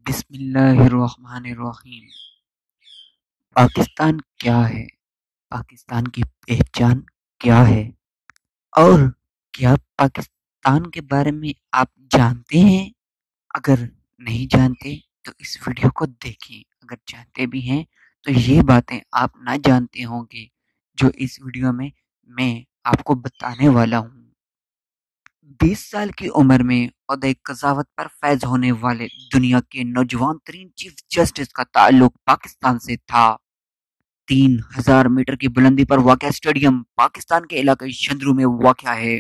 بسم اللہ الرحمن الرحیم۔ پاکستان کیا ہے؟ پاکستان کی پہچان کیا ہے؟ اور کیا پاکستان کے بارے میں آپ جانتے ہیں؟ اگر نہیں جانتے تو اس ویڈیو کو دیکھیں، اگر جانتے بھی ہیں تو یہ باتیں آپ نہ جانتے ہوں گے جو اس ویڈیو میں آپ کو بتانے والا ہوں۔ 20 سال کی عمر میں عہدۂ قضاوت پر فیض ہونے والے دنیا کے نوجوان ترین چیف جسٹس کا تعلق پاکستان سے تھا۔ 3000 میٹر کی بلندی پر واقع اسٹیڈیم پاکستان کے علاقے شندرو میں واقع ہے۔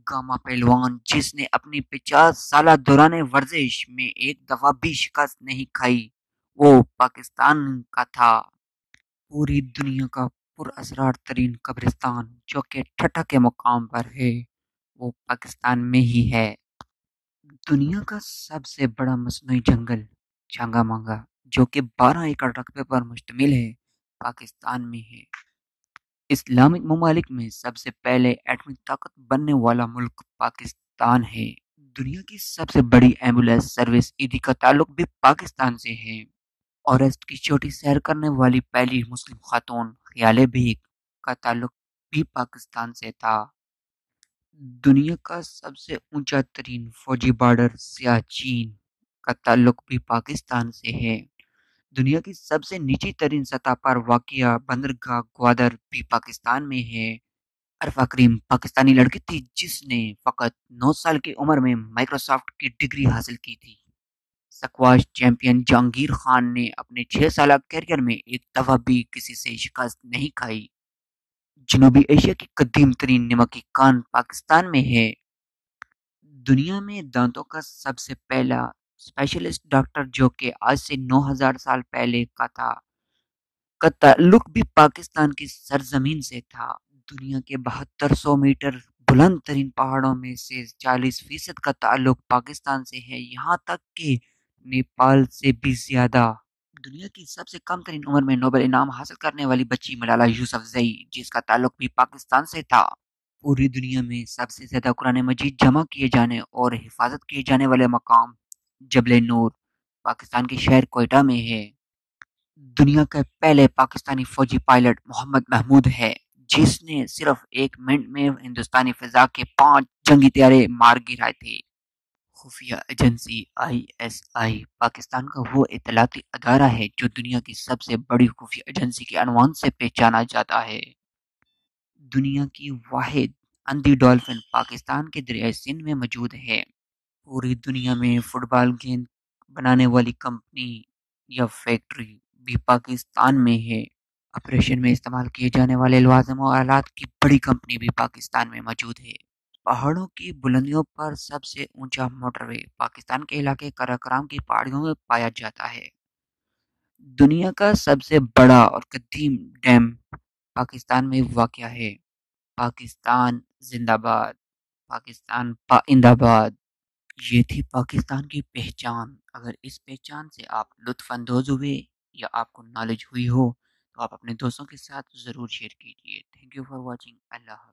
گاما پہلوان جس نے اپنی 50 سالہ دوران ورزش میں ایک دفعہ بھی شکست نہیں کھائی، وہ پاکستان کا تھا۔ پوری دنیا کا پر اسرار ترین قبرستان جو کہ ٹھٹھا کے مقام پر ہے، وہ پاکستان میں ہی ہے۔ دنیا کا سب سے بڑا مصنوعی جنگل چانگا مانگا جو کہ 12 ایکڑ رقبے پر مشتمل ہے، پاکستان میں ہے۔ اسلامک ممالک میں سب سے پہلے ایٹمی طاقت بننے والا ملک پاکستان ہے۔ دنیا کی سب سے بڑی ایمبولینس سروس ایدھی کا تعلق بھی پاکستان سے ہے۔ اورسٹ کی چوٹی سیر کرنے والی پہلی مسلم خاتون خیال بیگ کا تعلق بھی پاکستان سے تھا۔ دنیا کا سب سے اونچا ترین فوجی بارڈر سیاچین کا تعلق بھی پاکستان سے ہے۔ دنیا کی سب سے نیچی ترین سطح پر واقع بندرگاہ گوادر بھی پاکستان میں ہے۔ عرفہ کریم پاکستانی لڑکی تھی جس نے فقط 9 سال کی عمر میں مائکروسافٹ کی ڈگری حاصل کی تھی۔ سکواش چیمپئن جہانگیر خان نے اپنے 6 سالہ کیریئر میں ایک دفعہ بھی کسی سے شکست نہیں کھائی۔ جنوبی ایشیا کی قدیم ترین نمکی کان پاکستان میں ہے۔ دنیا میں دانتوں کا سب سے پہلا اسپیشلسٹ ڈاکٹر جو کہ آج سے 9000 سال پہلے کا تعلق بھی پاکستان کی سرزمین سے تھا۔ دنیا کے 7200 میٹر بلند ترین پہاڑوں میں سے 40% کا تعلق پاکستان سے ہے، یہاں تک کہ نیپال سے بھی زیادہ۔ دنیا کی سب سے کم ترین عمر میں نوبل انعام حاصل کرنے والی بچی ملالہ یوسفزئی جس کا تعلق بھی پاکستان سے تھا۔ پوری دنیا میں سب سے زیادہ قرآن مجید جمع کیے جانے اور حفاظت کیے جانے والے مقام جبل نور پاکستان کے شہر کوئٹہ میں ہے۔ دنیا کے پہلے پاکستانی فوجی پائلٹ محمد محمود ہے جس نے صرف 1 منٹ میں ہندوستانی فضا کے 5 جنگی طیارے مار گرائے تھے۔ خفیہ ایجنسی ISI پاکستان کا وہ اطلاعاتی ادارہ ہے جو دنیا کی سب سے بڑی خفیہ ایجنسی کے عنوان سے پہچانا جاتا ہے۔ دنیا کی واحد اندھی ڈولفن پاکستان کے دریائے سندھ میں موجود ہے۔ پوری دنیا میں فٹ بال گیند بنانے والی کمپنی یا فیکٹری بھی پاکستان میں ہے۔ آپریشن میں استعمال کیے جانے والے لوازم و آلات کی بڑی کمپنی بھی پاکستان میں موجود ہے۔ پہاڑوں کی بلندیوں پر سب سے اونچا موٹر وے پاکستان کے علاقے کراکرام کی پہاڑیوں میں پایا جاتا ہے۔ دنیا کا سب سے بڑا اور قدیم ڈیم پاکستان میں واقع ہے۔ پاکستان زندہ باد، پاکستان پائندہ باد۔ یہ تھی پاکستان کی پہچان۔ اگر اس پہچان سے آپ لطف اندوز ہوئے یا آپ کو نالج ہوئی ہو تو آپ اپنے دوستوں کے ساتھ ضرور شیئر کیجیے۔ Thank you for watching. اللہ حافظ۔